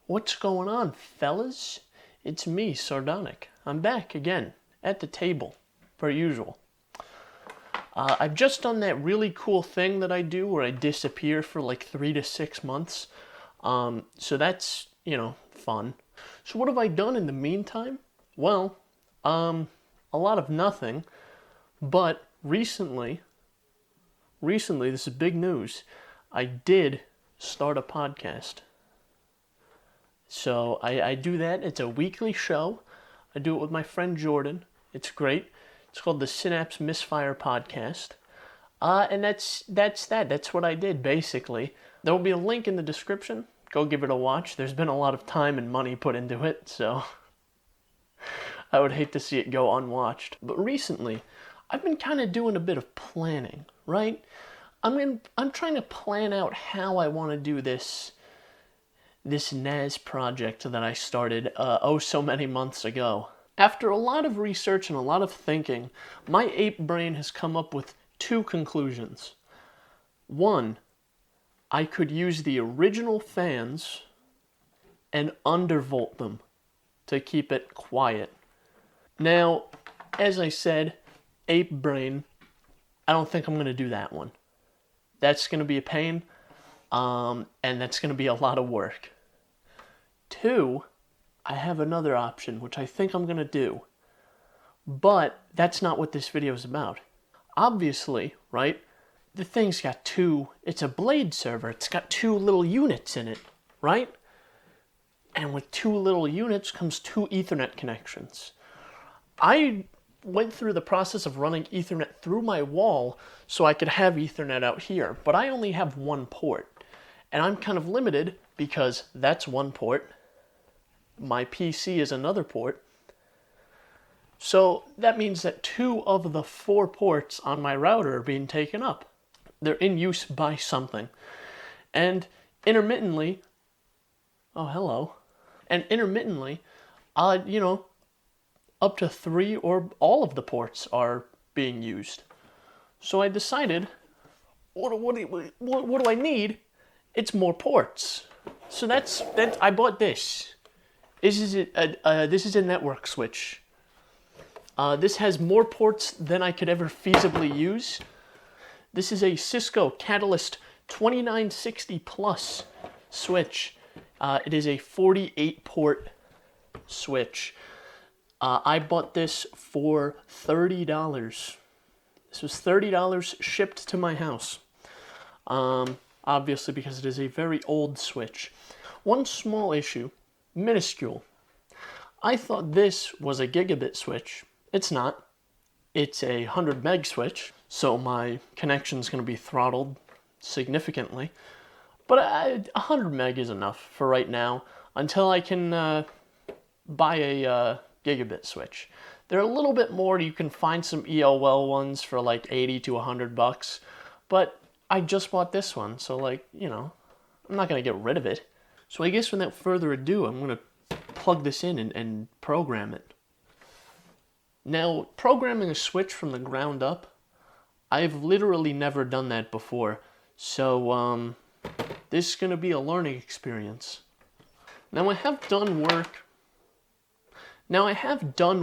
What's going on, fellas? It's me, Sardonic. I'm back again at the table, per usual. I've just done that really cool thing that I do where I disappear for like 3 to 6 months. So that's, fun. So what have I done in the meantime? Well, a lot of nothing, but recently, this is big news, I did start a podcast. So I do that. It's a weekly show. I do it with my friend Jordan. It's great. It's called the Synapse Misfire Podcast. And that's that. That's what I did, basically. There will be a link in the description. Go give it a watch. There's been a lot of time and money put into it, so I would hate to see it go unwatched. But recently, I've been kind of doing a bit of planning, right? I'm trying to plan out how I want to do this NAS project that I started so many months ago. After a lot of research and a lot of thinking, my ape brain has come up with 2 conclusions. 1, I could use the original fans and undervolt them to keep it quiet. Now, as I said, ape brain, I don't think I'm going to do that one. That's going to be a pain, and that's going to be a lot of work. 2, I have another option, which I think I'm going to do. But that's not what this video is about. Obviously, right, the thing's got 2, it's a Blade server, it's got 2 little units in it, right? And with 2 little units comes 2 Ethernet connections. I went through the process of running Ethernet through my wall so I could have Ethernet out here, but I only have 1 port. And I'm kind of limited because that's 1 port. My PC is another port. So that means that 2 of the 4 ports on my router are being taken up. They're in use by something. And intermittently, up to 3 or all of the ports are being used. So I decided, what do I need? It's more ports. So that's I bought this. This is a network switch. This has more ports than I could ever feasibly use. This is a Cisco Catalyst 2960 Plus switch. It is a 48-port switch. I bought this for $30. This was $30 shipped to my house. Obviously because it is a very old switch. One small issue, minuscule. I thought this was a gigabit switch. It's not. It's a 100 meg switch, so my connection's going to be throttled significantly. But 100 meg is enough for right now until I can buy a gigabit switch. They're a little bit more. You can find some EOL ones for like 80 to $100, but I just bought this one, so I'm not going to get rid of it. So I guess without further ado, I'm going to plug this in and program it. Now, programming a switch from the ground up, I've literally never done that before. So, this is going to be a learning experience. Now, I have done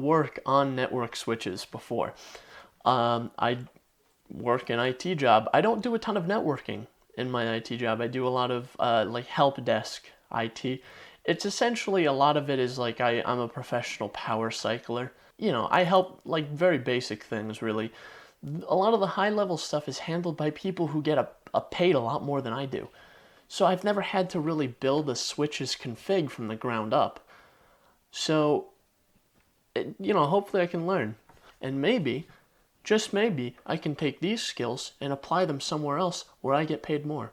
work on network switches before. I work an IT job. I don't do a ton of networking in my IT job. I do a lot of help desk IT. It's essentially, a lot of it is I'm a professional power cycler. I help very basic things, really. A lot of the high level stuff is handled by people who get paid a lot more than I do. So I've never had to really build a switch's config from the ground up. So, hopefully I can learn. And maybe, just maybe, I can take these skills and apply them somewhere else where I get paid more.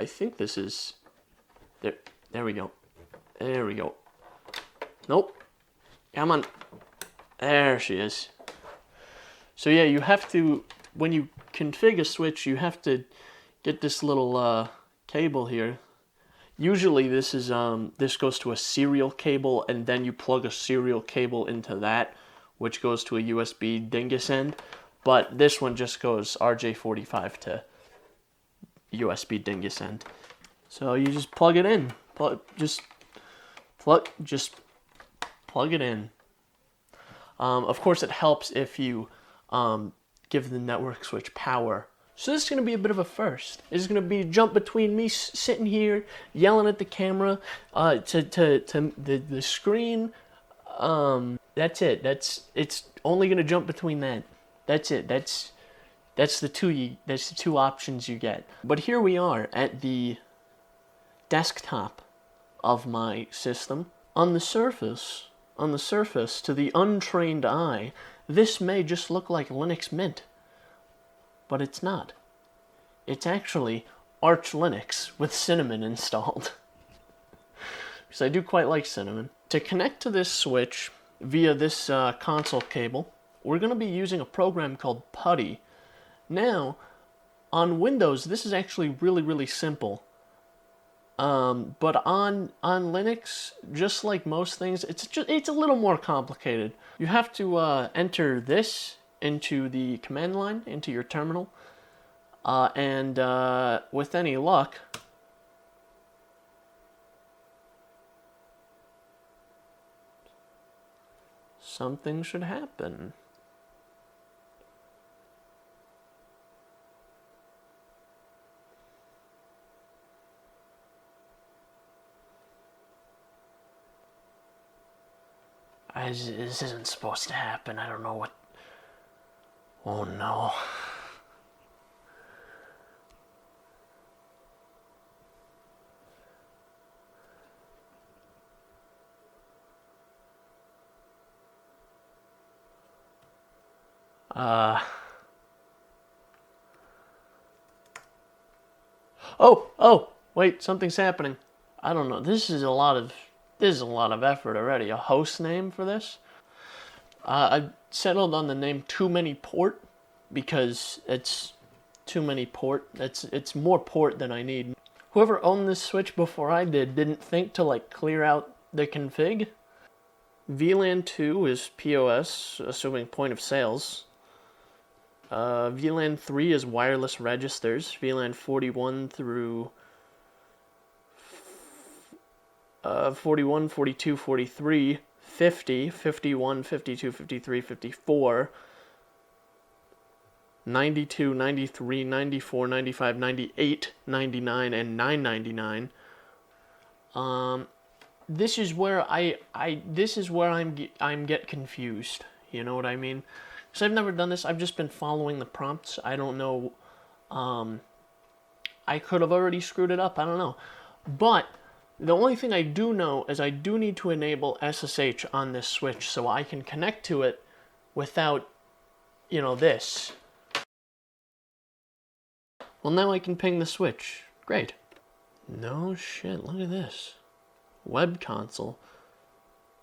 I think this is... There we go. There we go. Nope. Come on. There she is. So yeah, you have to, when you configure a switch, you have to get this little cable here. Usually this goes to a serial cable, and then you plug a serial cable into that, which goes to a USB dingus end. But this one just goes RJ45 to USB dingus end. So you just plug it in. Just plug it in. Of course, it helps if you give the network switch power. So this is going to be a bit of a first. This is going to be a jump between me sitting here yelling at the camera to the screen. That's it. It's only going to jump between that. That's it. That's the two options you get. But here we are at the desktop of my system. On the surface, to the untrained eye, this may just look like Linux Mint. But it's not. It's actually Arch Linux with Cinnamon installed. Because I do quite like Cinnamon. To connect to this switch via this console cable, we're going to be using a program called PuTTY. Now, on Windows, this is actually really, really simple. But on Linux, just like most things, it's a little more complicated. You have to enter this into the command line, into your terminal, and with any luck, something should happen. This isn't supposed to happen. I don't know what... Oh no. Oh, wait, something's happening. I don't know. This is a lot of effort already. A host name for this? I've settled on the name Too Many Port because it's too many port. It's more port than I need. Whoever owned this switch before I didn't think to like clear out the config. VLAN 2 is POS, assuming point of sales. VLAN 3 is wireless registers. VLAN 41 through 41, 42, 43, 50, 51, 52, 53, 54, 92, 93, 94, 95, 98, 99, and 999. This is where I'm get confused. You know what I mean? Because I've never done this. I've just been following the prompts. I don't know. I could have already screwed it up. I don't know. But the only thing I do know is I do need to enable SSH on this switch so I can connect to it without, this. Well, now I can ping the switch. Great. No shit, look at this. Web console.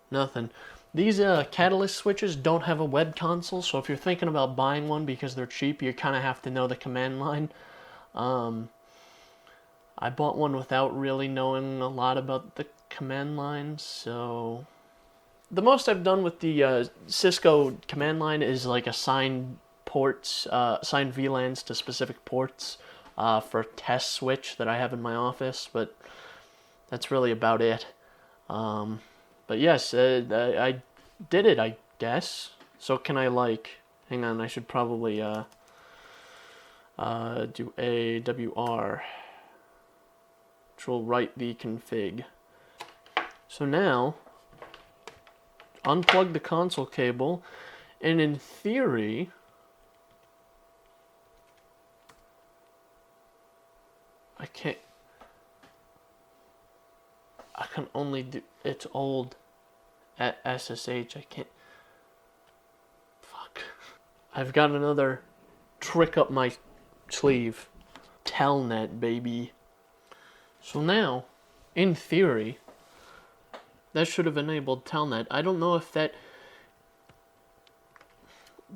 Nothing. These Catalyst switches don't have a web console, so if you're thinking about buying one because they're cheap, you kind of have to know the command line. I bought one without really knowing a lot about the command line, so... The most I've done with the Cisco command line is like assign ports, assign VLANs to specific ports for test switch that I have in my office, but that's really about it. But yes, I did it, I guess. So can I hang on, I should probably do AWR, which will write the config. So now, unplug the console cable, and in theory, I can only do, it's old at SSH, I can't, fuck. I've got another trick up my sleeve. Telnet, baby. So now, in theory, that should have enabled Telnet. I don't know if that,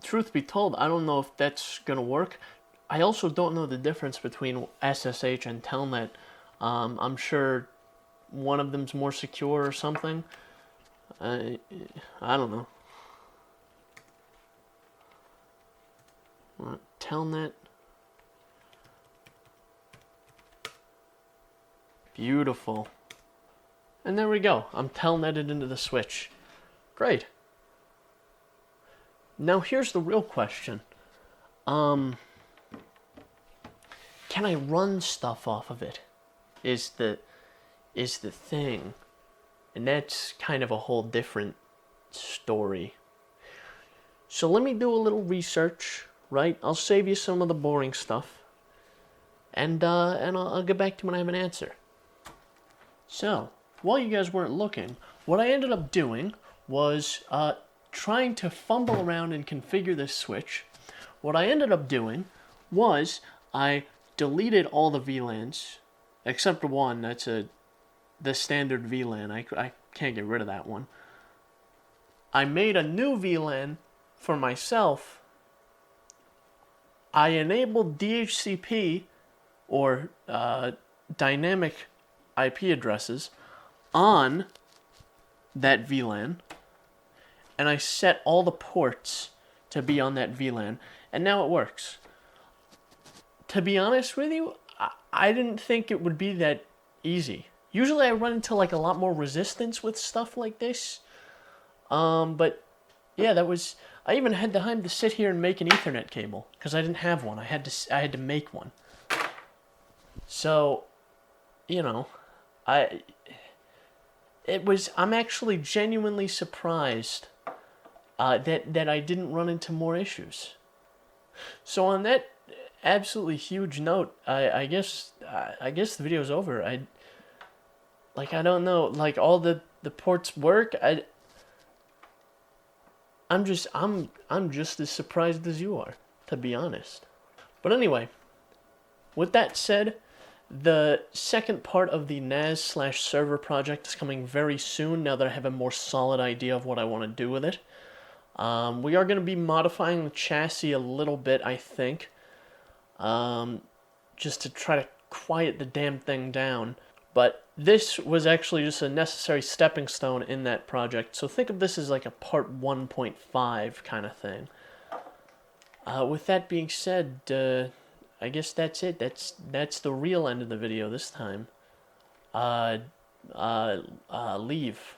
truth be told, I don't know if that's gonna work. I also don't know the difference between SSH and Telnet. I'm sure one of them's more secure or something. I don't know. Telnet. Beautiful. And there we go. I'm telnetted into the switch. Great. Now here's the real question. Can I run stuff off of it? Is the thing. And that's kind of a whole different story. So let me do a little research, right? I'll save you some of the boring stuff. And I'll get back to you when I have an answer. So, while you guys weren't looking, what I ended up doing was trying to fumble around and configure this switch. What I ended up doing was I deleted all the VLANs, except one. That's the standard VLAN. I can't get rid of that one. I made a new VLAN for myself. I enabled DHCP, or dynamic IP addresses, on that VLAN, and I set all the ports to be on that VLAN, and now it works. To be honest with you, I didn't think it would be that easy. Usually I run into like a lot more resistance with stuff like this, but yeah, I even had time to sit here and make an Ethernet cable because I didn't have one. I had to make one. So, you know, I'm actually genuinely surprised that I didn't run into more issues. So on that absolutely huge note, I guess the video's over. I don't know, like all the ports work. I'm just as surprised as you are, to be honest. But anyway, with that said, the second part of the NAS/server project is coming very soon, now that I have a more solid idea of what I want to do with it. We are going to be modifying the chassis a little bit, I think, just to try to quiet the damn thing down. But this was actually just a necessary stepping stone in that project, so think of this as like a part 1.5 kind of thing. With that being said, I guess that's it. That's the real end of the video this time. Leave.